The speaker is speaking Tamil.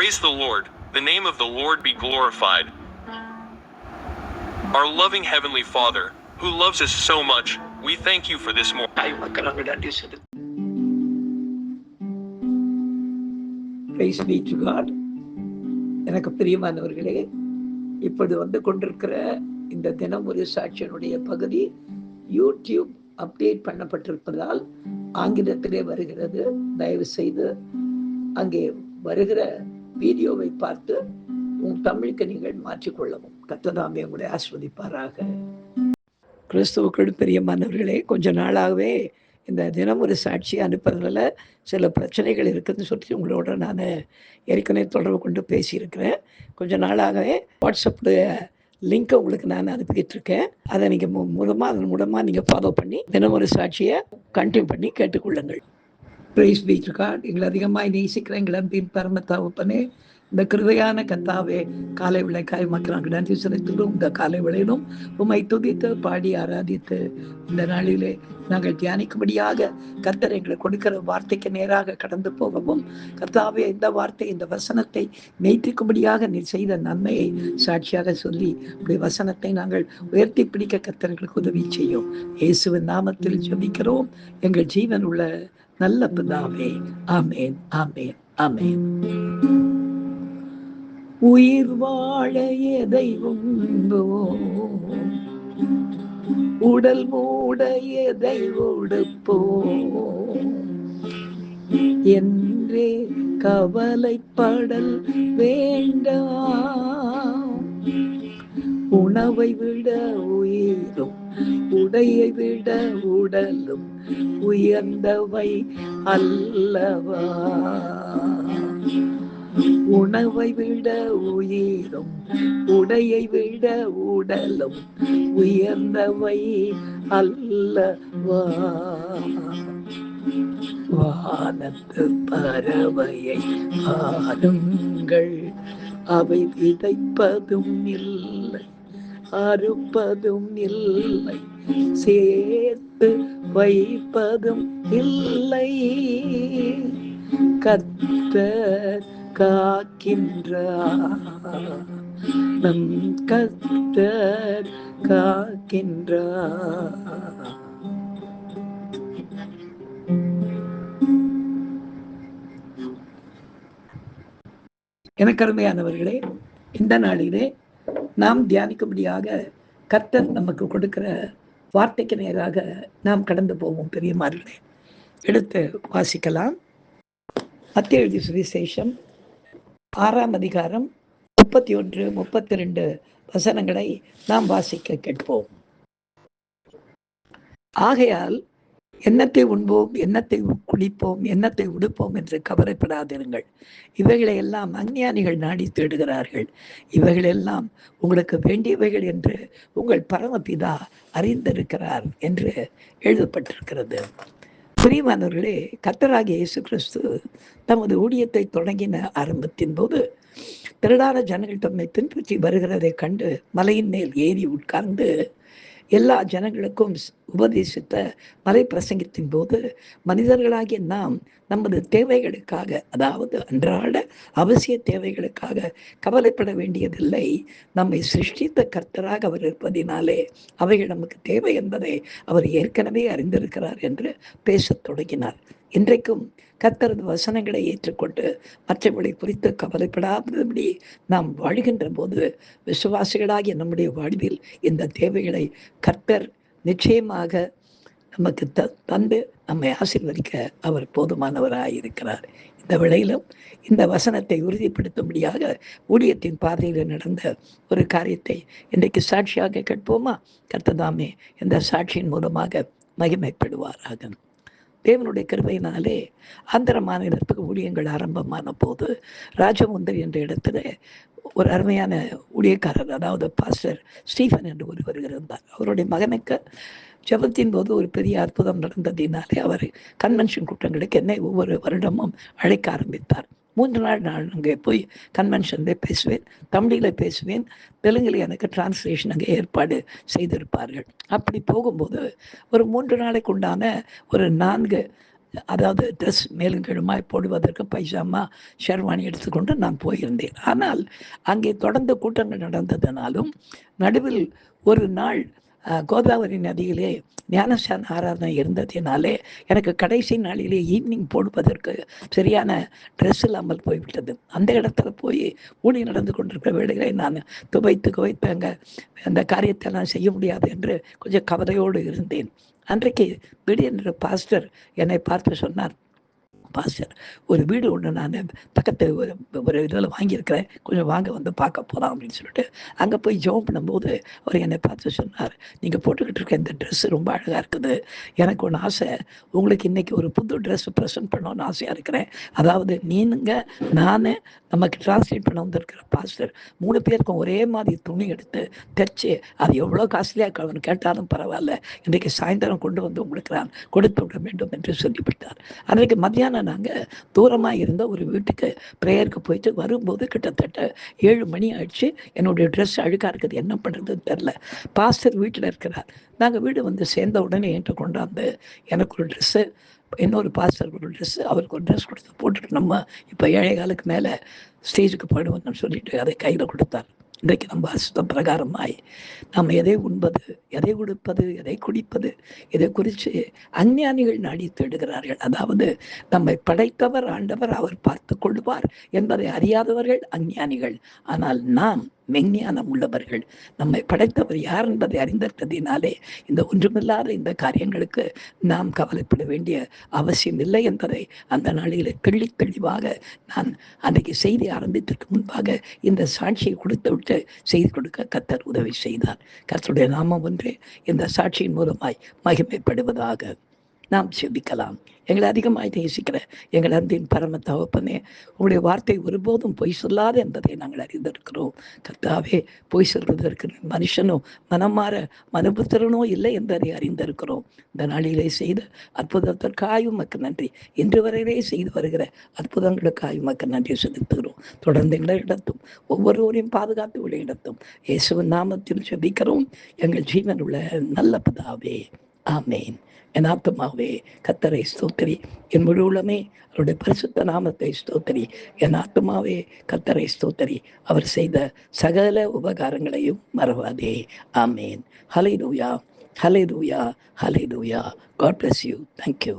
Praise the Lord, the name of the Lord be glorified. Our loving Heavenly Father, who loves us so much, we thank you for this morning. Praise be to God. எனக்கு பிரியமானவர்களே, இப்பொழுது வந்து கொண்டிருக்கிற இந்த தினம் ஒரு சாட்சியினுடைய பகுதி யூடியூப் அப்டேட் பண்ணப்பட்டிருப்பதால் ஆங்கிலத்திலே வருகிறது. தயவு செய்து அங்கே வருகிற வீடியோவை பார்த்து உங்கள் தமிழுக்கு நீங்கள் மாற்றிக்கொள்ளவும். கர்த்தர் உங்களை ஆசீர்வதிப்பாராக. கிறிஸ்துவுக்குள் பிரியமானவர்களே, கொஞ்ச நாளாகவே இந்த தினம் ஒரு சாட்சி அனுப்புறதுல சில பிரச்சனைகள் இருக்குதுன்னு சொல்லி உங்களோட நான் ஏற்கனவே தொடர்பு கொண்டு பேசியிருக்கிறேன். கொஞ்ச நாளாகவே வாட்ஸ்அப்பில் லிங்க்கை உங்களுக்கு நான் அனுப்பிக்கிட்டு இருக்கேன். அதை நீங்கள் அதன் மூலமாக நீங்கள் ஃபாலோ பண்ணி தினம் ஒரு சாட்சியை கண்டினியூ பண்ணி கேட்டுக்கொள்ளுங்கள். Praise be to God. எங்களை அதிகமாக நேசிக்கிற எங்கள் அன்பின் பரம தகப்பனே, இந்த கிருபையான கர்த்தாவே, காலை விளைக்காய் மக்களுக்கு நன்றி செலுத்துகிறோம். இந்த காலை விளையிலும் உம்மை துதித்து பாடி ஆராதித்து இந்த நாளிலே நாங்கள் தியானிக்கும்படியாக கர்த்தர் எங்களுக்கு கொடுக்கிற வார்த்தைக்கு நேராக கடந்து போகவும், கர்த்தாவே இந்த வார்த்தை இந்த வசனத்தை மெய்ப்பிக்கும்படியாக நீ செய்த நன்மையை சாட்சியாக சொல்லி இப்படி வசனத்தை நாங்கள் உயர்த்தி பிடிக்க கர்த்தர்களுக்கு உதவி செய்யும். இயேசுவின் நாமத்தில் ஜெபிக்கிறோம் எங்கள் ஜீவன் உள்ள நல்ல பிதாவே. ஆமேன், ஆமேன், ஆமேன். உயிர் வாழ எதை உண்போம், உடல் மூட எதை உடுப்போம் என்றே கவலைப்படல் வேண்டாம். உணவை விட உயிரும் உடையை விட உடலும் உயர்ந்தவை அல்லவா. உணவை விட உயிரும் உடையை விட உடலும் உயர்ந்தவை அல்லவா. வானத்து பறவையை பாருங்கள், அவை விதைப்பதும் இல்லை அறுப்பதும் இல்லை, சேர்த்து வைப்பதும் இல்லை. கர்த்தர் காக்கின்றார், நம் கர்த்தர் காக்கின்றார். எனக்கு அருமையானவர்களே, இந்த நாளிலே நாம் தியானிக்கும்படியாக கர்த்தர் நமக்கு கொடுக்கிற வார்த்தைக்கு நேராக நாம் கடந்து போவோம். பெரியமார்களே, எடுத்து வாசிக்கலாம். மத்தேயு எழுதிய சுவிசேஷம் 6ஆம் அதிகாரம் 31, 32 வசனங்களை நாம் வாசிக்க கேட்போம். ஆகையால் எண்ணத்தை உண்போம், எண்ணத்தை குடிப்போம், எண்ணத்தை உடுப்போம் என்று கவலைப்படாதிருங்கள். இவைகளை எல்லாம் அஞ்ஞானிகள் நாடி தேடுகிறார்கள். இவைகளெல்லாம் உங்களுக்கு வேண்டியவைகள் என்று உங்கள் பரமபிதா அறிந்திருக்கிறார் என்று எழுதப்பட்டிருக்கிறது. பிரியமானவர்களே, கர்த்தராகிய இயேசு கிறிஸ்து தமது ஊழியத்தை தொடங்கின ஆரம்பத்தின் போது திரளான ஜனங்கள் தம்மை பின்பற்றி வருகிறதை கண்டு மலையின் மேல் ஏறி உட்கார்ந்து எல்லா ஜனங்களுக்கும் உபதேசித்த மலை பிரசங்கத்தின் போது மனிதர்களாகிய நாம் நமது தேவைகளுக்காக, அதாவது அன்றாட அவசிய தேவைகளுக்காக கவலைப்பட வேண்டியதில்லை. நம்மை சிருஷ்டித்த கர்த்தராக அவர் இருப்பதினாலே அவைகள் நமக்கு தேவை என்பதை அவர் ஏற்கனவே அறிந்திருக்கிறார் என்று பேசத் தொடங்கினார். இன்றைக்கும் கர்த்தரது வசனங்களை ஏற்றுக்கொண்டு மற்றவர்களை குறித்து கவலைப்படாதபடி நாம் வாழ்கின்ற போது விசுவாசிகளாகிய நம்முடைய வாழ்வில் இந்த தேவைகளை கர்த்தர் நிச்சயமாக நமக்கு தந்து நம்மை ஆசீர்வதிக்க அவர் போதுமானவராக இருக்கிறார். இந்த வேளையிலும் இந்த வசனத்தை உறுதிப்படுத்தும்படியாக ஊழியத்தின் பாதையில் நடந்த ஒரு காரியத்தை இன்றைக்கு சாட்சியாக கேட்போமா? கர்த்ததாமே இந்த சாட்சியின் மூலமாக மகிமைப்படுவாராக. தேவனுடைய கிருபையினாலே ஆந்திர மாநிலத்துக்கு ஊழியங்கள் ஆரம்பமான போது ராஜமுந்தரி என்ற இடத்துல ஒரு அருமையான ஊழியக்காரர், அதாவது பாஸ்டர் ஸ்டீஃபன் என்று ஒருவர் இருந்தார். அவருடைய மகனுக்கு ஜெபத்தின் போது ஒரு பெரிய அற்புதம் நடந்ததினாலே அவர் கன்வென்ஷன் கூட்டங்களுக்கு என்னை ஒவ்வொரு வருடமும் அழைக்க ஆரம்பித்தார். 3 நாள் நான் அங்கே போய் கன்வென்ஷனில் பேசுவேன், தமிழில் பேசுவேன், தெலுங்கில் எனக்கு டிரான்ஸ்லேஷன் அங்கே ஏற்பாடு செய்திருப்பார்கள். அப்படி போகும்போது ஒரு 3 நாளைக்கு உண்டான ஒரு 4 அதாவது ட்ரெஸ் மேலும் கீழுமாய் போடுவதற்கு பைஜாமா ஷெர்வானி எடுத்துக்கொண்டு நான் போயிருந்தேன். ஆனால் அங்கே தொடர்ந்து கூட்டங்கள் நடந்ததினாலும் நடுவில் ஒரு நாள் கோதாவரி நதியிலே ஞானஸ்தான ஆராதனை இருந்ததினாலே எனக்கு கடைசி நாளிலே ஈவினிங் போடுவதற்கு சரியான ட்ரெஸ் இல்லாமல் போய்விட்டது. அந்த இடத்துல போய் ஊழி நடந்து கொண்டிருக்கிற வேளைகளை நான் துவைத்து அங்கே அந்த காரியத்தெல்லாம் செய்ய முடியாது என்று கொஞ்சம் கவலையோடு இருந்தேன். அன்றைக்கு திடீரென்று பாஸ்டர் என்னை பார்த்து சொன்னார், பாஸ்டர் ஒரு வீடு ஒன்று நான் பக்கத்து ஒரு இதில் வாங்கியிருக்கிறேன், கொஞ்சம் வாங்க வந்து பார்க்க போகலாம் அப்படின்னு சொல்லிட்டு அங்கே போய் ஜெபம் பண்ணும்போது அவர் என்னை பார்த்து சொன்னார், நீங்கள் போட்டுக்கிட்டு இருக்க இந்த ட்ரெஸ்ஸு ரொம்ப அழகாக இருக்குது, எனக்கு ஒன்று ஆசை, உங்களுக்கு இன்றைக்கி ஒரு புது ட்ரெஸ்ஸு ப்ரெசென்ட் பண்ணணும்னு ஆசையாக இருக்கிறேன். அதாவது நீங்கள் நான் நமக்கு டிரான்ஸ்லேட் பண்ண வந்திருக்கிற பாஸ்டர் 3 பேருக்கும் ஒரே மாதிரி துணி எடுத்து தைச்சு அது எவ்வளோ காஸ்ட்லியாக அவன் கேட்டாலும் பரவாயில்ல, இன்றைக்கு சாயந்தரம் கொண்டு வந்து உங்களுக்கு நான் கொடுத்து விட வேண்டும் என்று சொல்லிவிட்டார். அன்றைக்கு மத்தியானம் நாங்கள் தூரமாக இருந்த ஒரு வீட்டுக்கு ப்ரேயருக்கு போயிட்டு வரும்போது கிட்டத்தட்ட 7 மணி ஆயிடுச்சு. என்னுடைய ட்ரெஸ் அழுக்காக இருக்குது, என்ன பண்ணுறதுன்னு தெரில. பாஸ்டர் வீட்டில் இருக்கிறார். நாங்கள் வீடு வந்து சேர்ந்த உடனே என்கிட்ட கொண்டாந்து எனக்கு ஒரு ட்ரெஸ்ஸு, இன்னொரு பாஸ்டருக்கு ஒரு ட்ரெஸ்ஸு, அவருக்கு ஒரு ட்ரெஸ் கொடுத்து போட்டுட்டு நம்ம இப்போ 7 காலுக்கு மேலே ஸ்டேஜுக்கு போயிடுவோம்னு சொல்லிட்டு அதை கையில் கொடுத்தார். இன்றைக்கு நம்ம அசுத்தம் பிரகாரமாய் நாம் எதை உண்பது, எதை உடுப்பது, எதை குடிப்பது, இதை குறித்து அஞ்ஞானிகள் நாடி தேடுகிறார்கள். அதாவது நம்மை படைத்தவர் ஆண்டவர், அவர் பார்த்து கொள்வார் என்பதை அறியாதவர்கள் அஞ்ஞானிகள். ஆனால் நாம் மெஞ்ஞானம் உள்ளவர்கள். நம்மை படைத்தவர் யார் என்பதை அறிந்திருந்ததினாலே இந்த ஒன்றுமில்லாத இந்த காரியங்களுக்கு நாம் கவலைப்பட வேண்டிய அவசியம் இல்லை என்பதை அந்த நாளில் தெளிவாக நான் அன்றைக்கு செய்தி ஆரம்பித்ததற்கு முன்பாக இந்த சாட்சியை கொடுத்து விட்டு செய்து கொடுக்க கர்த்தர் உதவி செய்தார். கர்த்தருடைய நாமம் ஒன்றே இந்த சாட்சியின் மூலமாய் மகிமைப்படுவதாக. நாம் செபிக்கலாம். எங்களை அதிகமாக நேசிக்கிற எங்கள் அன்பின் பரம தகப்பனே, உங்களுடைய வார்த்தை ஒருபோதும் பொய் சொல்லாது என்பதை நாங்கள் அறிந்திருக்கிறோம். கர்த்தாவே, பொய் சொல்வதற்கு மனுஷனோ மனமாற மனுபுத்திரனோ இல்லை என்பதை அறிந்திருக்கிறோம். இந்த நாளிலே செய்த அற்புதத்திற்காக உமக்கு நன்றி. இன்று வரையிலே செய்து வருகிற அற்புதங்களுக்காக உமக்கு நன்றி செலுத்துகிறோம். தொடர்ந்து எங்களிடத்தும் ஒவ்வொருவரையும் பாதுகாத்து விளையிடத்தும் இயேசுவின் நாமத்தில் செபிக்கிறோம் எங்கள் ஜீவன் உள்ள நல்ல பிதாவே, ஆமேன். என் ஆத்துமாவே கர்த்தரை ஸ்தோத்திரி, என் முழு உள்ளமே அவருடைய பரிசுத்த நாமத்தை ஸ்தோத்திரி. என் ஆத்துமாவே கர்த்தரை ஸ்தோத்திரி, அவர் செய்த சகல உபகாரங்களையும் மறவாதே. ஆமேன். ஹல்லேலூயா, ஹல்லேலூயா, ஹல்லேலூயா. God bless you. Thank you.